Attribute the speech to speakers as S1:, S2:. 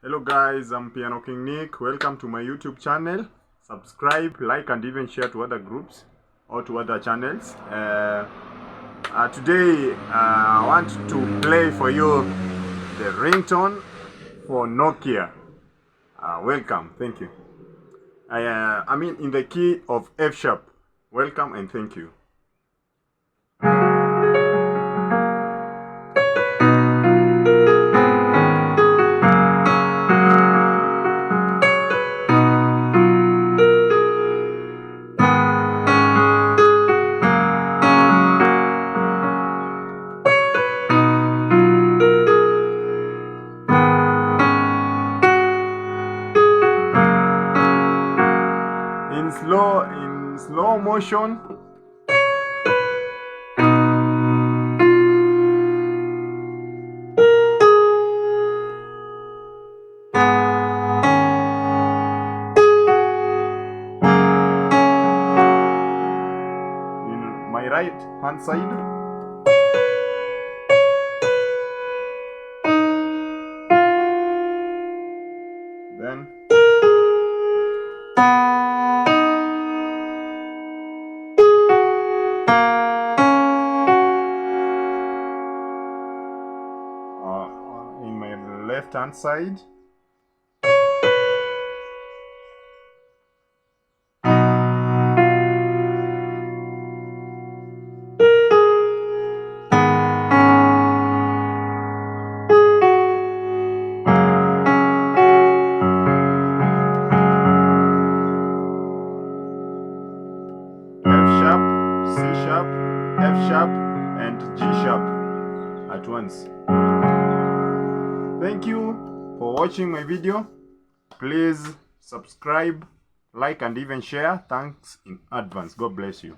S1: Hello guys, I'm Piano King Nick. Welcome to my YouTube channel. Subscribe, like and even share to other groups or to other channels. Today I want to play for you the ringtone for Nokia. Welcome, thank you. I'm in the key of F sharp. Welcome and thank you. In slow motion. In my right hand side. Then in my left hand side. C sharp, F sharp, and G sharp at once. Thank you for watching my video. Please subscribe, like, and even share. Thanks in advance. God bless you.